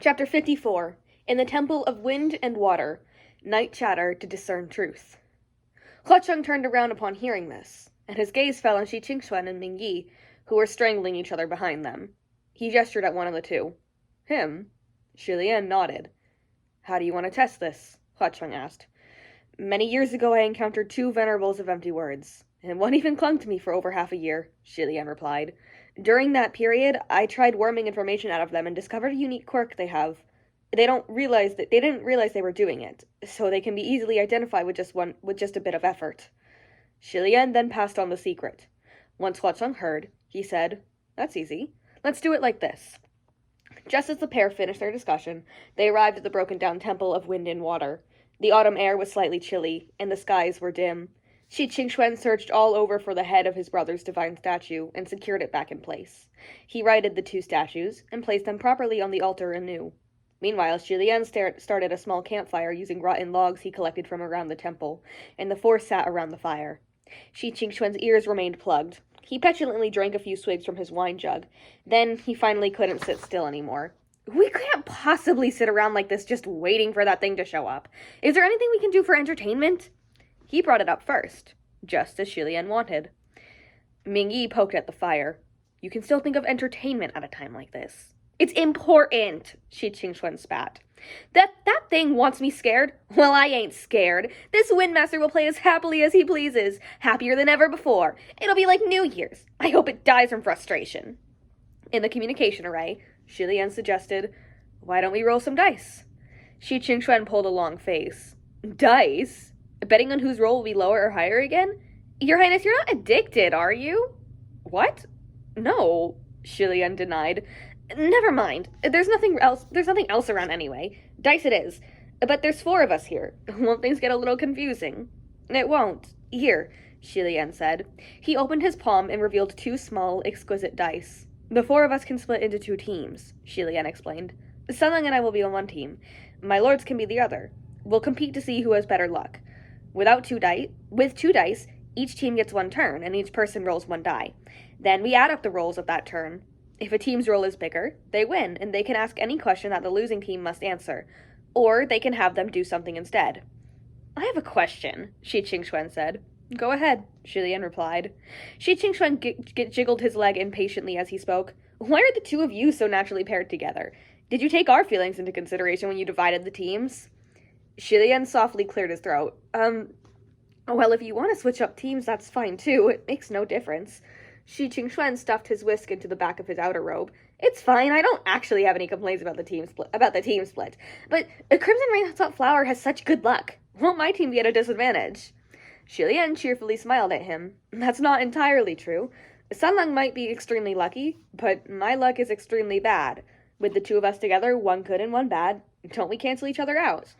Chapter 54. In the Temple of Wind and Water, Night Chatter to Discern Truth. Huacheng turned around upon hearing this, and his gaze fell on Shi Qingxuan and Ming Yi, who were strangling each other behind them. He gestured at one of the two. Him? Shi Lian nodded. How do you want to test this? Huacheng asked. Many years ago I encountered two venerables of empty words, and one even clung to me for over half a year, Shi Lian replied. During that period, I tried worming information out of them and discovered a unique quirk they have. They didn't realize they were doing it, so they can be easily identified with just a bit of effort. Shi Lian then passed on the secret. Once Huacheng heard, he said, That's easy. Let's do it like this. Just as the pair finished their discussion, they arrived at the broken-down Temple of Wind and Water. The autumn air was slightly chilly, and the skies were dim. Shi Qingxuan searched all over for the head of his brother's divine statue and secured it back in place. He righted the two statues and placed them properly on the altar anew. Meanwhile, Shi Lian started a small campfire using rotten logs he collected from around the temple, and the four sat around the fire. Shi Qingxuan's ears remained plugged. He petulantly drank a few swigs from his wine jug. Then he finally couldn't sit still anymore. We can't possibly sit around like this just waiting for that thing to show up. Is there anything we can do for entertainment? He brought it up first, just as Shi Lian wanted. Ming Yi poked at the fire. You can still think of entertainment at a time like this. It's important, Shi Qingxuan spat. That thing wants me scared? Well, I ain't scared. This Windmaster will play as happily as he pleases, happier than ever before. It'll be like New Year's. I hope it dies from frustration. In the communication array, Shi Lian suggested, Why don't we roll some dice? Shi Qingxuan pulled a long face. Dice? Betting on whose roll will be lower or higher again? Your Highness, you're not addicted, are you? What? No, Shi Lian denied. Never mind. There's nothing else around anyway. Dice it is. But there's 4 of us here. Won't things get a little confusing? It won't. Here, Shi Lian said. He opened his palm and revealed 2 small, exquisite dice. The 4 of us can split into 2 teams, Shi Lian explained. Sunlang and I will be on one team. My lords can be the other. We'll compete to see who has better luck. With 2 dice, each team gets 1 turn, and each person rolls 1 die. Then we add up the rolls of that turn. If a team's roll is bigger, they win, and they can ask any question that the losing team must answer. Or they can have them do something instead. I have a question, Shi Qingxuan said. Go ahead, Shi Lian replied. Shi Qingxuan jiggled his leg impatiently as he spoke. Why are the 2 of you so naturally paired together? Did you take our feelings into consideration when you divided the teams? Shi Lian softly cleared his throat. Well, if you want to switch up teams, that's fine too. It makes no difference. Shi Qingxuan stuffed his whisk into the back of his outer robe. It's fine. I don't actually have any complaints about the team split. But a Crimson Rain Flower has such good luck. Won't my team be at a disadvantage? Shi Lian cheerfully smiled at him. That's not entirely true. Sunlang might be extremely lucky, but my luck is extremely bad. With the 2 of us together, 1 good and 1 bad, don't we cancel each other out?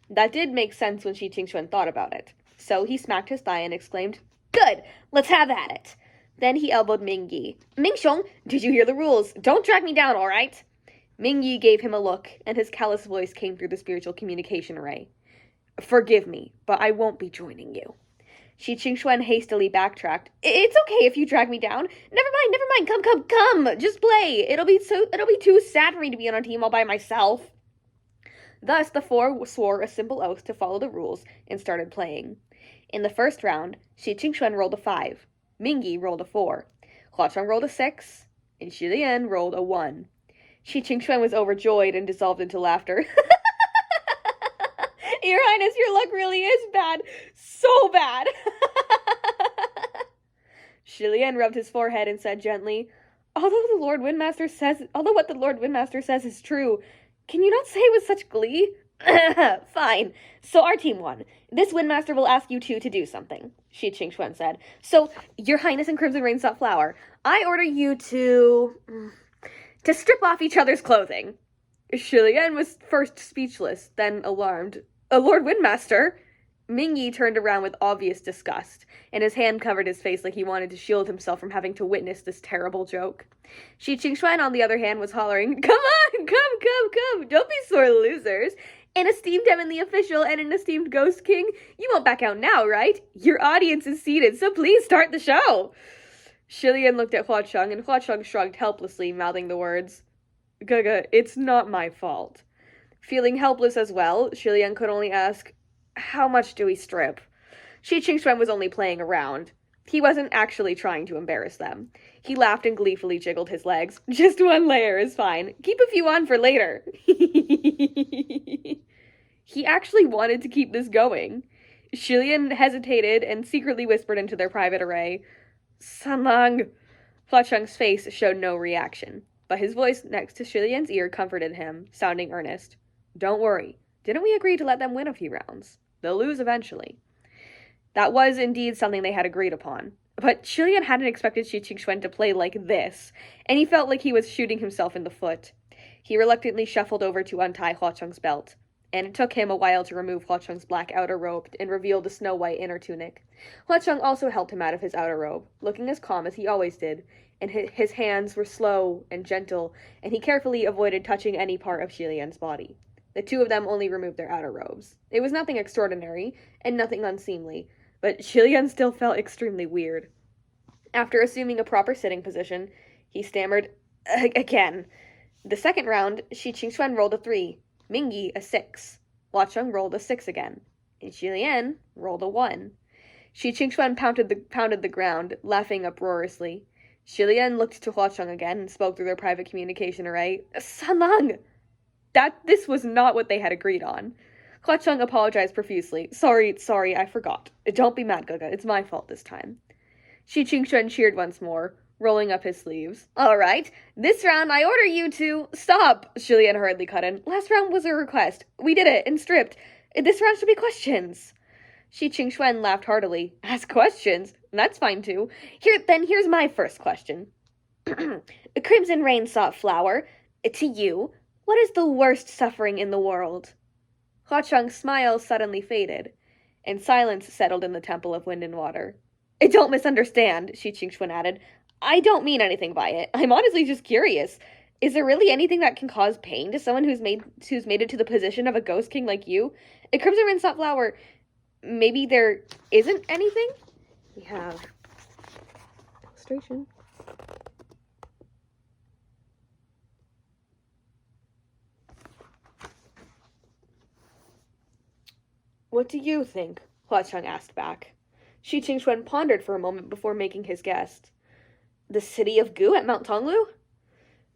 That did make sense when Shi Qingxuan thought about it. So he smacked his thigh and exclaimed, Good! Let's have at it! Then he elbowed Ming Yi. Mingxiong, did you hear the rules? Don't drag me down, all right? Ming Yi gave him a look, and his callous voice came through the spiritual communication array. Forgive me, but I won't be joining you. Shi Qingxuan hastily backtracked. It's okay if you drag me down. Never mind. Come. Just play. It'll be too sad for me to be on a team all by myself. Thus, the 4 swore a simple oath to follow the rules and started playing. In the first round, Shi Qingxuan rolled a 5. Ming Yi rolled a 4. Huacheng rolled a 6. And Shi Lian rolled a 1. Shi Qingxuan was overjoyed and dissolved into laughter. Your Highness, your luck really is bad. So bad. Shi Lian rubbed his forehead and said gently, Although what the Lord Windmaster says is true, can you not say it with such glee? Fine. So our team won. This Windmaster will ask you 2 to do something, Shi Qingxuan said. So, Your Highness and Crimson Rain Flower, I order you to strip off each other's clothing. Shi Lian was first speechless, then alarmed. Lord Windmaster? Ming Yi turned around with obvious disgust, and his hand covered his face like he wanted to shield himself from having to witness this terrible joke. Shi Qingxuan, on the other hand, was hollering, Come on, come, don't be sore losers. An esteemed Heavenly Official and an esteemed Ghost King, you won't back out now, right? Your audience is seated, so please start the show. Shi Lian looked at Huacheng, and Huacheng shrugged helplessly, mouthing the words, Gaga, it's not my fault. Feeling helpless as well, Shilian could only ask, how much do we strip? Shi Qingxuan was only playing around. He wasn't actually trying to embarrass them. He laughed and gleefully jiggled his legs. Just one layer is fine. Keep a few on for later. He actually wanted to keep this going. Shilian hesitated and secretly whispered into their private array, Sanlang. Hua Cheng's face showed no reaction, but his voice next to Shilian's ear comforted him, sounding earnest. Don't worry. Didn't we agree to let them win a few rounds? They'll lose eventually. That was indeed something they had agreed upon. But Shilian hadn't expected Shi Qingxuan to play like this, and he felt like he was shooting himself in the foot. He reluctantly shuffled over to untie Hua Cheng's belt, and it took him a while to remove Hua Cheng's black outer robe and reveal the snow-white inner tunic. Hua Cheng also helped him out of his outer robe, looking as calm as he always did, and his hands were slow and gentle, and he carefully avoided touching any part of Shilian's body. The two of them only removed their outer robes. It was nothing extraordinary, and nothing unseemly, but Shilian still felt extremely weird. After assuming a proper sitting position, he stammered, again. The second round, Shi Qingxuan rolled a 3, Mingyi a 6, Hua Cheng rolled a 6 again, and Shilian rolled a 1. Shi Qingxuan pounded the ground, laughing uproariously. Shilian looked to Hua Cheng again and spoke through their private communication array. Sanlang! This was not what they had agreed on. Hua Cheng apologized profusely. Sorry, I forgot. Don't be mad, Gaga. It's my fault this time. Shi Qingxuan cheered once more, rolling up his sleeves. All right, this round I order you to... Stop, Shilian hurriedly cut in. Last round was a request. We did it and stripped. This round should be questions. Shi Qingxuan laughed heartily. Ask questions? That's fine too. Here's my first question. Crimson Rain sought flower. To you, what is the worst suffering in the world? Hua Cheng's smile suddenly faded, and silence settled in the Temple of Wind and Water. Don't misunderstand, Shi Qingxuan added. I don't mean anything by it. I'm honestly just curious. Is there really anything that can cause pain to someone who's made it to the position of a ghost king like you? A Crimson Rain sought flower. Maybe there isn't anything? We have illustration. What do you think? Hua Cheng asked back. Shi Qingxuan pondered for a moment before making his guess. The city of Gu at Mount Tonglu?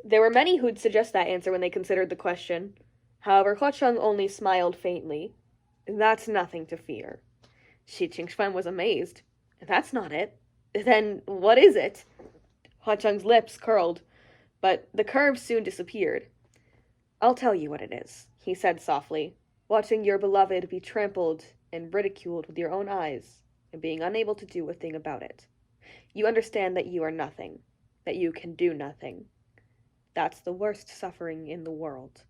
There were many who'd suggest that answer when they considered the question. However, Hua Cheng only smiled faintly. That's nothing to fear. Shi Qingxuan was amazed. That's not it. Then what is it? Hua Cheng's lips curled, but the curves soon disappeared. I'll tell you what it is, he said softly. Watching your beloved be trampled and ridiculed with your own eyes, and being unable to do a thing about it. You understand that you are nothing, that you can do nothing. That's the worst suffering in the world.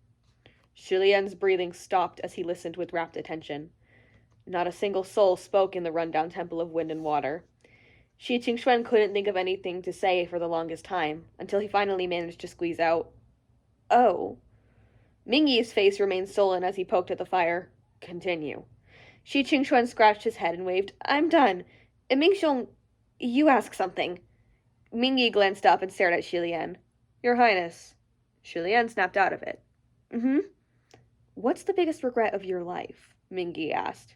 Shilian's breathing stopped as he listened with rapt attention. Not a single soul spoke in the rundown Temple of Wind and Water. Shi Qingxuan couldn't think of anything to say for the longest time, until he finally managed to squeeze out, Oh. Mingyi's face remained sullen as he poked at the fire. Continue. Shi Qingxuan scratched his head and waved, I'm done. Mingxiong, you ask something. Mingyi glanced up and stared at Shilian. Your Highness. Shilian snapped out of it. What's the biggest regret of your life? Mingyi asked.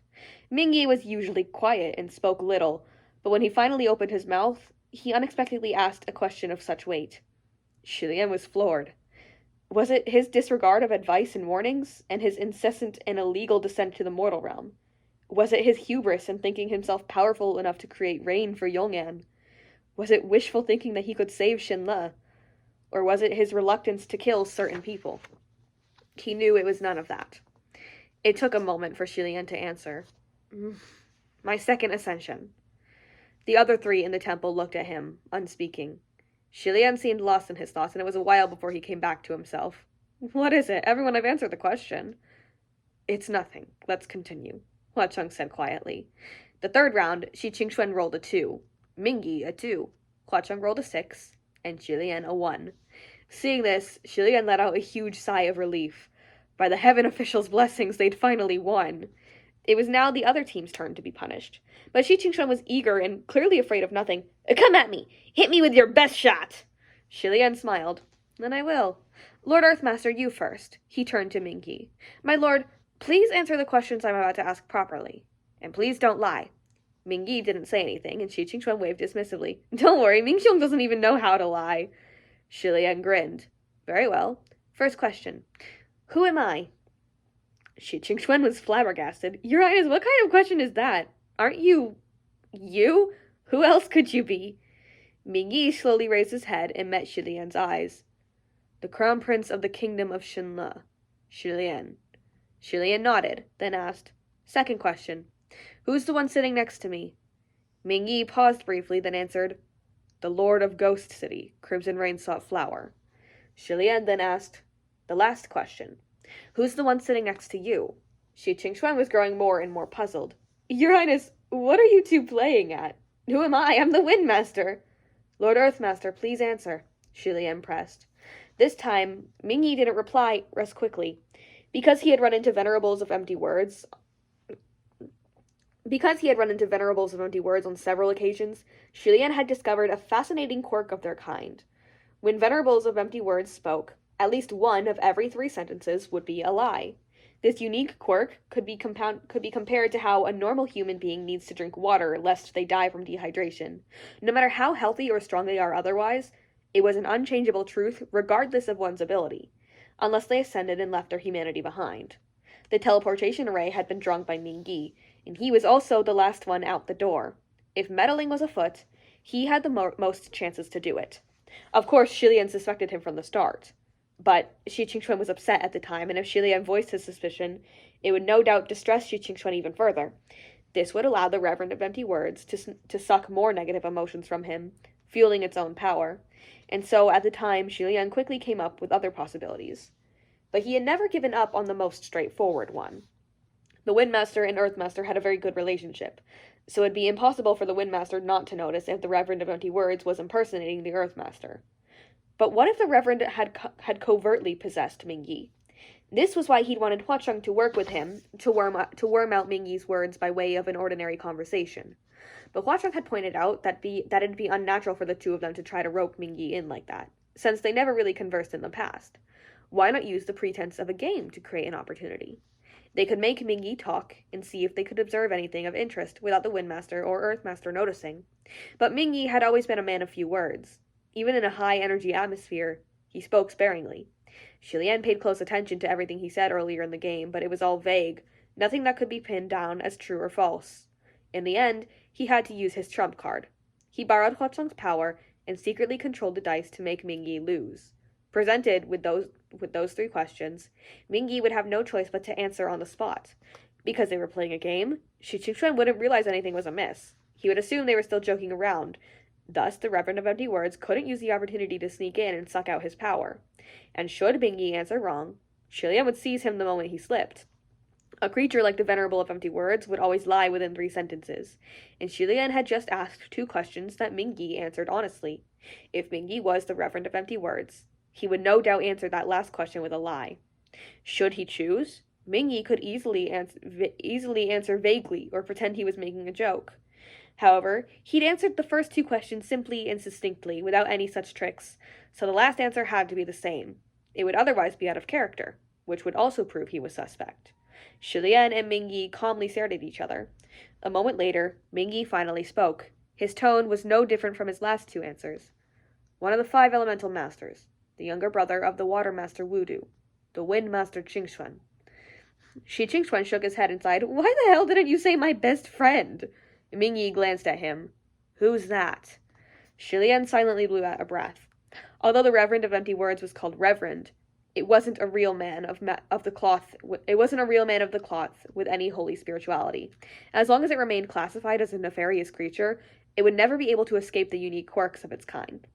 Mingyi was usually quiet and spoke little, but when he finally opened his mouth, he unexpectedly asked a question of such weight. Shilian was floored. Was it his disregard of advice and warnings, and his incessant and illegal descent to the mortal realm? Was it his hubris in thinking himself powerful enough to create rain for Yong'an? Was it wishful thinking that he could save Shinle? Or was it his reluctance to kill certain people? He knew it was none of that. It took a moment for Shilian to answer. My second ascension. The other three in the temple looked at him, unspeaking. Shilian seemed lost in his thoughts, and it was a while before he came back to himself. What is it? Everyone, I've answered the question. It's nothing. Let's continue, Hua Cheng said quietly. The third round, Shi Qingxuan rolled a 2, Mingyi a 2, Hua Cheng rolled a 6, and Shilian a 1. Seeing this, Shilian let out a huge sigh of relief. By the heaven officials' blessings, they'd finally won. It was now the other team's turn to be punished. But Shi Qingxuan was eager and clearly afraid of nothing. Come at me! Hit me with your best shot! Shilian smiled. Then I will. Lord Earthmaster, you first. He turned to Ming-Yi. My lord, please answer the questions I'm about to ask properly. And please don't lie. Ming-Yi didn't say anything, and Shi Qingquan waved dismissively. Don't worry, Ming-Xiong doesn't even know how to lie. Shi Lian grinned. Very well. First question. Who am I? Shi Qingquan was flabbergasted. Your Highness, what kind of question is that? Aren't you... you? Who else could you be? Ming-Yi slowly raised his head and met Shi Lian's eyes. The Crown Prince of the Kingdom of Shenle. Shi Lian. Shi Lian nodded, then asked, Second question. Who's the one sitting next to me? Ming-Yi paused briefly, then answered, The Lord of Ghost City, Crimson Rain-sought Flower. Shi Lian then asked, The last question. Who's the one sitting next to you? Shi Qingquan was growing more and more puzzled. Your Highness, what are you two playing at? Who am I? I'm the Windmaster. Lord Earthmaster, please answer, Shi Lian pressed. This time, Ming-Yi didn't reply as quickly. Because he had run into Venerables of Empty Words on several occasions, Shi Lian had discovered a fascinating quirk of their kind. When Venerables of Empty Words spoke, at least one of every 3 sentences would be a lie. This unique quirk could be compared to how a normal human being needs to drink water lest they die from dehydration. No matter how healthy or strong they are otherwise, it was an unchangeable truth regardless of one's ability, unless they ascended and left their humanity behind. The teleportation array had been drunk by Ming-Yi, and he was also the last one out the door. If meddling was afoot, he had the most chances to do it. Of course, Shi Lian suspected him from the start. But Shi Qingquan was upset at the time, and if Shi Lian voiced his suspicion, it would no doubt distress Shi Qingquan even further. This would allow the Reverend of Empty Words to suck more negative emotions from him, fueling its own power. And so, at the time, Shi Lian quickly came up with other possibilities. But he had never given up on the most straightforward one. The Windmaster and Earthmaster had a very good relationship, so it'd be impossible for the Windmaster not to notice if the Reverend of Empty Words was impersonating the Earthmaster. But what if the Reverend had covertly possessed Ming-Yi? This was why he'd wanted Huacheng to work with him to worm out Ming-Yi's words by way of an ordinary conversation. But Huacheng had pointed out that it'd be unnatural for the two of them to try to rope Ming-Yi in like that, since they never really conversed in the past. Why not use the pretense of a game to create an opportunity? They could make Ming-Yi talk and see if they could observe anything of interest without the Windmaster or Earthmaster noticing. But Ming-Yi had always been a man of few words. Even in a high-energy atmosphere, he spoke sparingly. Shi Lian paid close attention to everything he said earlier in the game, but it was all vague, nothing that could be pinned down as true or false. In the end, he had to use his trump card. He borrowed Huacheng's power and secretly controlled the dice to make Ming-Yi lose. Presented with those 3 questions, Ming-Yi would have no choice but to answer on the spot. Because they were playing a game, Shi Qingquan wouldn't realize anything was amiss. He would assume they were still joking around. Thus, the Reverend of Empty Words couldn't use the opportunity to sneak in and suck out his power. And should Ming-Yi answer wrong, Shi Lian would seize him the moment he slipped. A creature like the Venerable of Empty Words would always lie within 3 sentences, and Shi Lian had just asked 2 questions that Ming-Yi answered honestly. If Ming-Yi was the Reverend of Empty Words, he would no doubt answer that last question with a lie. Should he choose, Ming-Yi could easily answer vaguely or pretend he was making a joke. However, he'd answered the first 2 questions simply and succinctly, without any such tricks, so the last answer had to be the same. It would otherwise be out of character, which would also prove he was suspect. Shi Lian and Ming-Yi calmly stared at each other. A moment later, Ming-Yi finally spoke. His tone was no different from his last 2 answers. One of the 5 elemental masters, the younger brother of the Water Master Wudu, the Wind Master Qingquan. Shi Qingquan shook his head and sighed, Why the hell didn't you say my best friend? Ming-Yi glanced at him. Who's that? Shi Lian silently blew out a breath. Although the Reverend of Empty Words was called Reverend, it wasn't a real man of the cloth with any holy spirituality. As long as it remained classified as a nefarious creature, it would never be able to escape the unique quirks of its kind.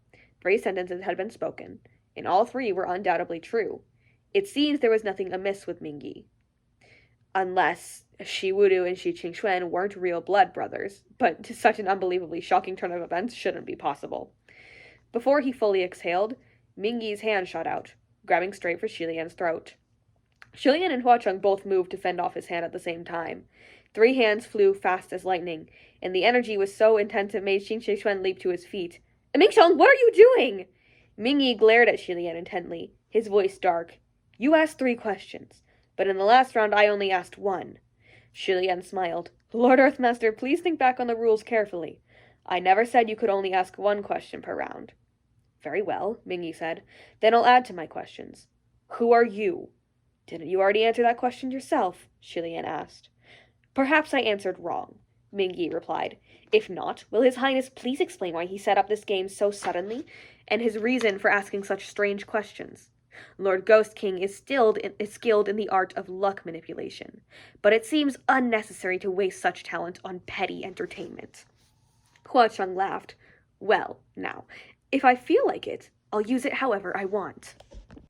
3 sentences had been spoken, and all 3 were undoubtedly true. It seems there was nothing amiss with Ming-Yi. Unless Shi Wudu and Shi Qingquan weren't real blood brothers, but such an unbelievably shocking turn of events shouldn't be possible. Before he fully exhaled, Ming-Yi's hand shot out, grabbing straight for Shi Lian's throat. Shi Lian and Huacheng both moved to fend off his hand at the same time. 3 hands flew fast as lightning, and the energy was so intense it made Shi Qingquan leap to his feet. Ming-Xiong, what are you doing? Ming-Yi glared at Shi Lian intently. his voice dark. You asked 3 questions, but in the last round I only asked 1. Shi Lian smiled. Lord Earthmaster, please think back on the rules carefully. I never said you could only ask 1 question per round. Very well, Mingyi said. Then I'll add to my questions. Who are you? Didn't you already answer that question yourself? Shi Lian asked. Perhaps I answered wrong, Mingyi replied. If not, will His Highness please explain why he set up this game so suddenly, and his reason for asking such strange questions? Lord Ghost King is skilled in the art of luck manipulation, but it seems unnecessary to waste such talent on petty entertainment. Hua Cheng laughed. Well, now, if I feel like it, I'll use it however I want.